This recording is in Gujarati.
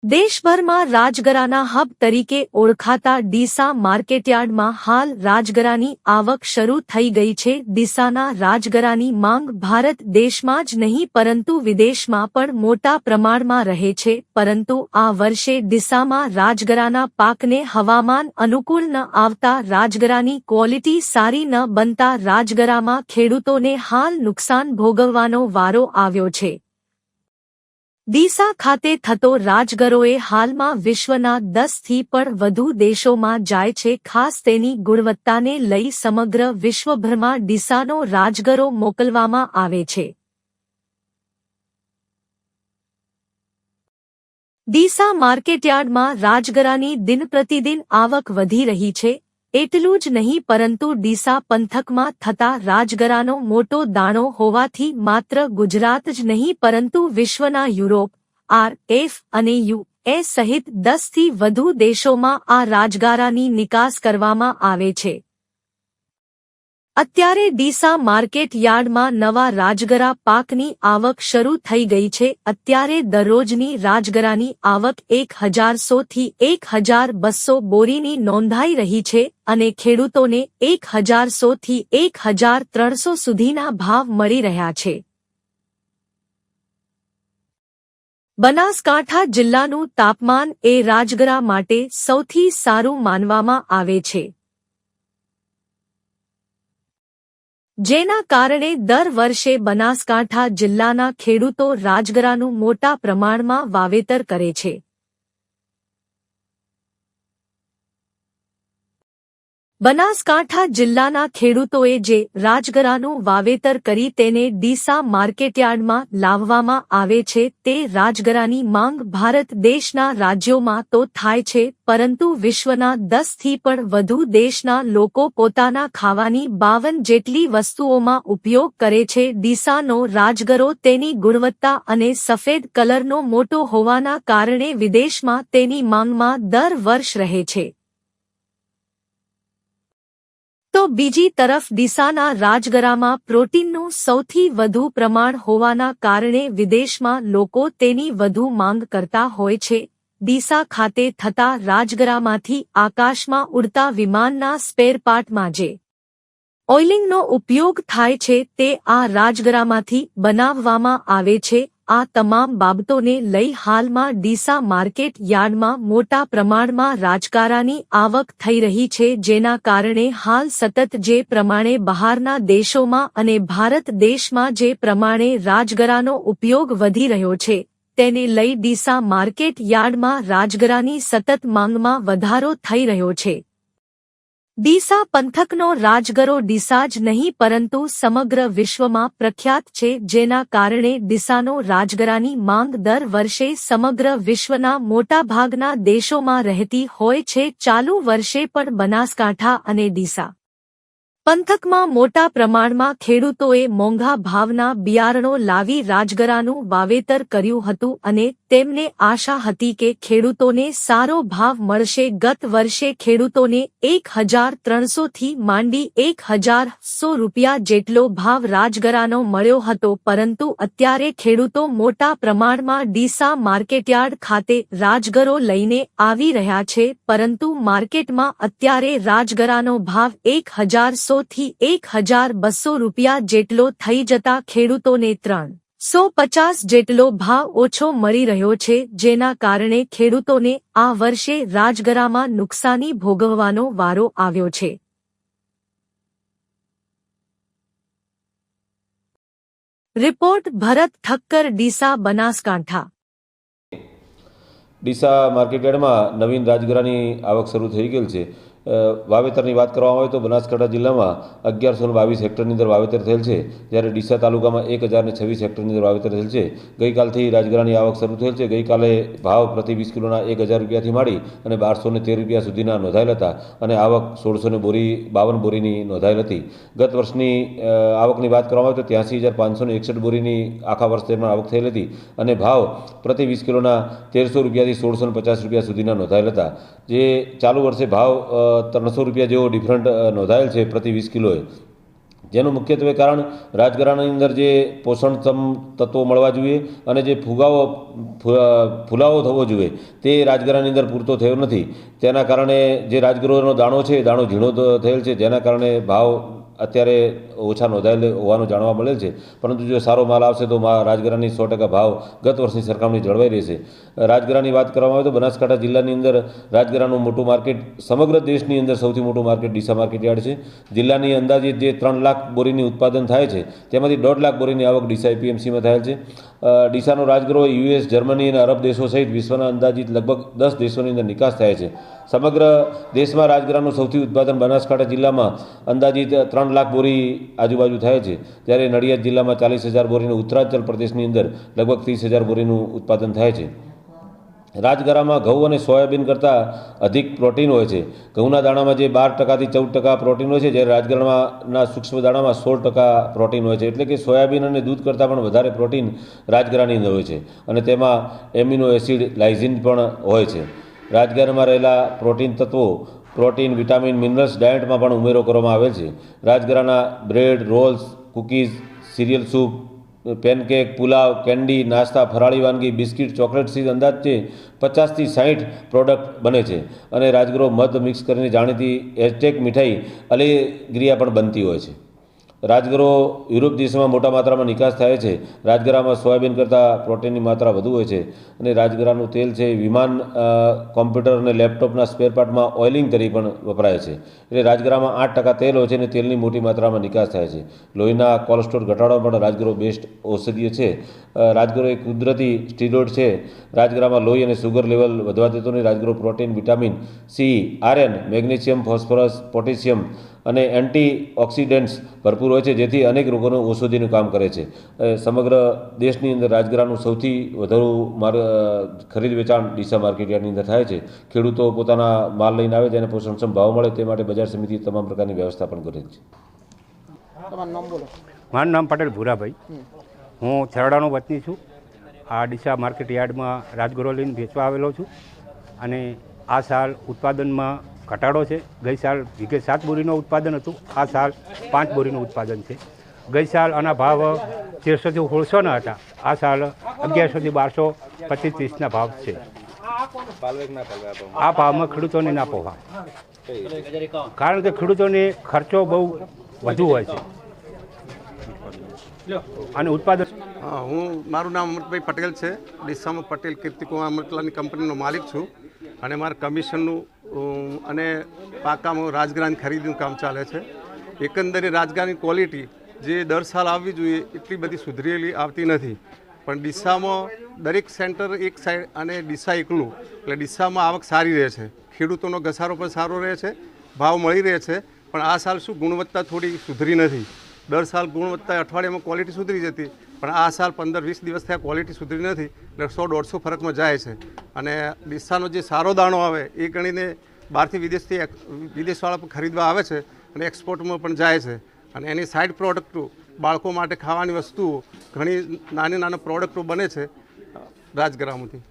દેશભરમાં રાજગરાના હબ તરીકે ઓળખાતા ડીસા માર્કેટયાર્ડમાં હાલ રાજગરાની આવક શરૂ થઈ ગઈ છે। ડીસાના રાજગરાની માંગ ભારત દેશમાં જ નહીં પરંતુ વિદેશમાં પણ મોટા પ્રમાણમાં રહે છે, પરંતુ આ વર્ષે ડીસામાં રાજગરાના પાકને હવામાન અનુકૂળ ન આવતા રાજગરાની ક્વોલિટી સારી ન બનતા રાજગરામાં ખેડૂતોને હાલ નુકસાન ભોગવવાનો વારો આવ્યો છે। ડીસા ખાતે થતો રાજગરોએ હાલમાં વિશ્વના 10થી પણ વધુ દેશોમાં જાય છે। ખાસ તેની ગુણવત્તાને લઈ સમગ્ર વિશ્વભરમાં ડીસાનો રાજગરો મોકલવામાં આવે છે। ડીસા માર્કેટયાર્ડમાં રાજગરાની દિનપ્રતિદિન આવક વધી રહી છે। એટલું જ નહીં પરંતુ ડીસા પંથકમાં થતા રાજગરાનો મોટો દાણો હોવાથી માત્ર ગુજરાત જ નહીં પરંતુ વિશ્વના યુરોપ, RF અને US સહિત 10થી વધુ દેશોમાં આ રાજગરાની નિકાસ કરવામાં આવે છે। અત્યારે ડીસા માર્કેટ યાર્ડમાં નવા રાજગરા પાકની આવક શરૂ થઈ ગઈ છે। અત્યારે દરરોજની રાજગરાની આવક 1100 થી 1200 બોરીની નોંધાઈ રહી છે અને ખેડૂતોને 1100 થી 1300 સુધીના ભાવ મળી રહ્યા છે। બનાસકાંઠા જિલ્લાનું તાપમાન એ રાજગરા માટે સૌથી સારું માનવામાં આવે છે, જેના કારણે દર વર્ષે બનાસકાંઠા જિલ્લાના ખેડૂતો રાજગરાનું મોટા પ્રમાણમાં વાવેતર કરે છે। બનાસકાંઠા જિલ્લાના ખેડૂતોએ જે રાજગરાનું વાવેતર કરી તેને ડીસા માર્કેટયાર્ડમાં લાવવામાં આવે છે તે રાજગરાની માંગ ભારત દેશના રાજ્યોમાં તો થાય છે, પરંતુ વિશ્વના 10થી પણ વધુ દેશના લોકો પોતાના ખાવાની 52 જેટલી વસ્તુઓમાં ઉપયોગ કરે છે। ડીસાનો રાજગરો તેની ગુણવત્તા અને સફેદ કલરનો મોટો હોવાના કારણે વિદેશમાં તેની માંગમાં દર વર્ષ રહે છે। તો બીજી તરફ ડીસાના રાજગરામાં પ્રોટીનનું સૌથી વધુ પ્રમાણ હોવાના કારણે વિદેશમાં લોકો તેની વધુ માંગ કરતા હોય છે। ડીસા ખાતે થતા રાજગરામાંથી આકાશમાં ઉડતા વિમાનના સ્પેરપાર્ટમાં જે ઓઇલિંગનો ઉપયોગ થાય છે તે આ રાજગરામાંથી બનાવવામાં આવે છે। આ તમામ બાબતોને લઈ હાલમાં ડીસા માર્કેટ યાર્ડમાં મોટા પ્રમાણમાં રાજગરાની આવક થઈ રહી છે, જેના કારણે હાલ સતત જે પ્રમાણે બહારના દેશોમાં અને ભારત દેશમાં જે પ્રમાણે રાજગરાનો ઉપયોગ વધી રહ્યો છે તેને લઈ ડીસા માર્કેટ યાર્ડમાં રાજગરાની સતત માંગમાં વધારો થઈ રહ્યો છે। ડીસા પંથકનો રાજગરો ડીસા જ નહીં પરંતુ સમગ્ર વિશ્વમાં પ્રખ્યાત છે, જેના કારણે ડીસાનો રાજગરાની માંગ દર વર્ષે સમગ્ર વિશ્વના મોટાભાગના દેશોમાં રહેતી હોય છે। ચાલુ વર્ષે પણ બનાસકાંઠા અને ડીસા પંથકમાં મોટા પ્રમાણમાં ખેડૂતોએ મોંઘા ભાવના બિયારણો લાવી રાજગરાનું વાવેતર કર્યું હતું અને તેમને આશા હતી કે ખેડૂતોને સારો ભાવ મળશે। ગત વર્ષે ખેડૂતોને 1300 થી માંડી 1100 રૂપિયા જેટલો ભાવ રાજગરાનો મળ્યો હતો, પરંતુ અત્યારે ખેડૂતો મોટા પ્રમાણમાં ડીસા માર્કેટયાર્ડ ખાતે રાજગરો લઈને આવી રહ્યા છે, પરંતુ માર્કેટમાં અત્યારે રાજગરાનો ભાવ 1100 થી 1200 રૂપિયા જેટલો થઈ જતા ખેડૂતોને 350 જેટલો ભાવ ઓછો મળી રહ્યો છે, જેના કારણે ખેડૂતોને આ વર્ષે રાજગરામાં નુકસાની ભોગવવાનો વારો આવ્યો છે। રિપોર્ટ ભરત ઠક્કર, ડીસા, બનાસકાંઠા। ડીસા માર્કેટયાર્ડમાં નવીન રાજગરાની આવક શરૂ થઈ ગયેલ છે। વાવેતરની વાત કરવામાં આવે તો બનાસકાંઠા જિલ્લામાં 1122 હેક્ટરની અંદર વાવેતર થયેલ છે, જ્યારે ડીસા તાલુકામાં 1026 હેક્ટરની અંદર વાવેતર થયેલ છે। ગઈકાલથી રાજગરાની આવક શરૂ થયેલ છે। ગઈકાલે ભાવ પ્રતિ 20 કિલોના 1000 રૂપિયાથી માંડી અને 1213 રૂપિયા સુધીના નોંધાયેલ હતા અને આવક 1652 બોરીની નોંધાયેલ હતી। ગત વર્ષની આવકની વાત કરવામાં આવે તો 83561 બોરીની આખા વર્ષ દરમિયાન આવક થયેલ હતી અને ભાવ પ્રતિ 20 કિલોના 1300 રૂપિયાથી 1650 રૂપિયા સુધીના નોંધાયેલ હતા, જે ચાલુ વર્ષે ભાવ 300 રૂપિયા જેવો ડિફરન્ટ નોંધાયેલ છે પ્રતિ 20 કિલોએ। જેનું મુખ્યત્વે કારણ રાજગરાની અંદર જે પોષણક્ષમ તત્વો મળવા જોઈએ અને જે ફુલાવો થવો જોઈએ તે રાજગરાની અંદર પૂરતો થયો નથી. તેના કારણે જે રાજગરોનો દાણો છે એ દાણો ઝીણો થયેલ છે, જેના કારણે ભાવ અત્યારે ઓછા નોંધાયેલ હોવાનું જાણવા મળેલ છે. પરંતુ જો સારો માલ આવશે તો રાજગરાની 100% ભાવ ગત વર્ષની સરખામણી જળવાઈ રહેશે. રાજગરાની વાત કરવામાં આવે તો બનાસકાંઠા જિલ્લાની અંદર રાજગરાનું મોટું માર્કેટ, સમગ્ર દેશની અંદર સૌથી મોટું માર્કેટ ડીસા માર્કેટયાર્ડ છે. જિલ્લાની અંદાજિત જે 3 લાખ બોરીની ઉત્પાદન થાય છે તેમાંથી 1.5 લાખ બોરીની આવક ડીસા એપીએમસીમાં થયેલ છે. ડીસાનો રાજગરો યુએસ, જર્મની અને અરબ દેશો સહિત વિશ્વના અંદાજિત લગભગ 10 દેશોની અંદર નિકાસ થાય છે. સમગ્ર દેશમાં રાજગરાનું સૌથી ઉત્પાદન બનાસકાંઠા જિલ્લામાં અંદાજિત 3 લાખ બોરી આજુબાજુ થાય છે, જ્યારે નડિયાદ જિલ્લામાં 40,000 બોરીનું, ઉત્તરાંચલ પ્રદેશની અંદર લગભગ 30,000 બોરીનું ઉત્પાદન થાય છે. રાજગરામાં ઘઉં અને સોયાબીન કરતાં અધિક પ્રોટીન હોય છે. ઘઉંના દાણામાં જે 12%થી 14% પ્રોટીન હોય છે, જ્યારે રાજગરાના સૂક્ષ્મ દાણામાં 16% પ્રોટીન હોય છે. એટલે કે સોયાબીન અને દૂધ કરતાં પણ વધારે પ્રોટીન રાજગરાની અંદર હોય છે અને તેમાં એમિનો એસિડ, લાઇઝિન પણ હોય છે. રાજગરામાં રહેલા પ્રોટીન તત્વો, પ્રોટીન, વિટામિન, મિનરલ્સ ડાયટમાં પણ ઉમેરો કરવામાં આવેલ છે. રાજગરાના bread, rolls, cookies, cereal soup, pancake, pulao, candy, નાસ્તા, ફરાળી વાનગી, બિસ્કિટ, ચોકલેટ સહિત અંદાજે 50થી 60 પ્રોડક્ટ બને છે. અને રાજગરો મધ મિક્સ કરીને જાણીતી એઝટેક મીઠાઈ અલેગ્રિયા પણ બનતી હોય છે. રાજગરો યુરોપ દેશમાં મોટા માત્રામાં નિકાસ થાય છે. રાજગરામાં સોયાબીન કરતાં પ્રોટીનની માત્રા વધુ હોય છે અને રાજગરાનું તેલ છે વિમાન, કોમ્પ્યુટર અને લેપટોપના સ્પેરપાર્ટમાં ઓઇલિંગ તરીકે પણ વપરાય છે. એટલે રાજગરામાં 8% તેલ હોય છે અને તેલની મોટી માત્રામાં નિકાસ થાય છે. લોહીના કોલેસ્ટ્રોલ ઘટાડવા પણ રાજગરો બેસ્ટ ઔષધીય છે. રાજગરો એક કુદરતી સ્ટીરોઇડ છે. રાજગરામાં લોહી અને સુગર લેવલ વધવા દેતો નહીં. રાજગરો protein, vitamin C, iron, magnesium, phosphorus, potassium અને એન્ટીઓક્સિડન્ટ્સ ભરપૂર હોય છે, જેથી અનેક રોગોનું ઔષધિનું કામ કરે છે. સમગ્ર દેશની અંદર રાજગરાનું સૌથી વધુ ખરીદ વેચાણ ડીસા માર્કેટયાર્ડની અંદર થાય છે. ખેડૂતો પોતાના માલ લઈને આવે, જેને પોષણક્ષમ ભાવ મળે તે માટે બજાર સમિતિ તમામ પ્રકારની વ્યવસ્થા પણ કરે છે. મારું નામ પટેલ ભૂરાભાઈ, હું છેરડાનો વતની છું. આ ડીસા માર્કેટયાર્ડમાં રાજગરો લઈને વેચવા આવેલો છું અને આ સાલ ઉત્પાદનમાં ઘટાડો છે. ગઈ સાલ વીઘે 7 બોરીનું ઉત્પાદન હતું, આ સાલ 5 બોરીનું ઉત્પાદન છે. ગઈ સાલ આના ભાવ 1300થી 1600ના હતા, આ સાલ 1100થી 1200, 25-30ના ભાવ છે. આ ભાવમાં ખેડૂતોને ના પોહાય, કારણ કે ખેડૂતોને ખર્ચો બહુ વધુ હોય છે અને ઉત્પાદન. મારું નામ અમૃતભાઈ પટેલ છે. ડીસામાં પટેલ કીર્તિકુમાર અમૃતલાલની કંપનીનો માલિક છું અને મારા કમિશનનું અને પાકામાં રાજગરાની ખરીદીનું કામ ચાલે છે. એકંદરે રાજગરાની ક્વોલિટી જે દર સાલ આવવી જોઈએ એટલી બધી સુધરેલી આવતી નથી, પણ ડીસામાં દરેક સેન્ટર એક સાઈડ અને ડીસા એકલું, એટલે ડીસામાં આવક સારી રહે છે. ખેડૂતોનો ઘસારો પણ સારો રહે છે, ભાવ મળી રહે છે. પણ આ સાલ શું ગુણવત્તા થોડી સુધરી નથી. દર સાલ ગુણવત્તા અઠવાડિયામાં ક્વોલિટી સુધરી જતી, પણ આ સાલ 15-20 દિવસ થયા ક્વોલિટી સુધરી નથી, એટલે 100-150 ફરકમાં જાય છે. અને ડીસાનો જે સારો દાણો આવે એ ગણીને બહારથી વિદેશવાળા પણ ખરીદવા આવે છે અને એક્સપોર્ટમાં પણ જાય છે. અને એની સાઇડ પ્રોડક્ટો, બાળકો માટે ખાવાની વસ્તુઓ, ઘણી નાની નાના પ્રોડક્ટો બને છે રાજગરામાંથી.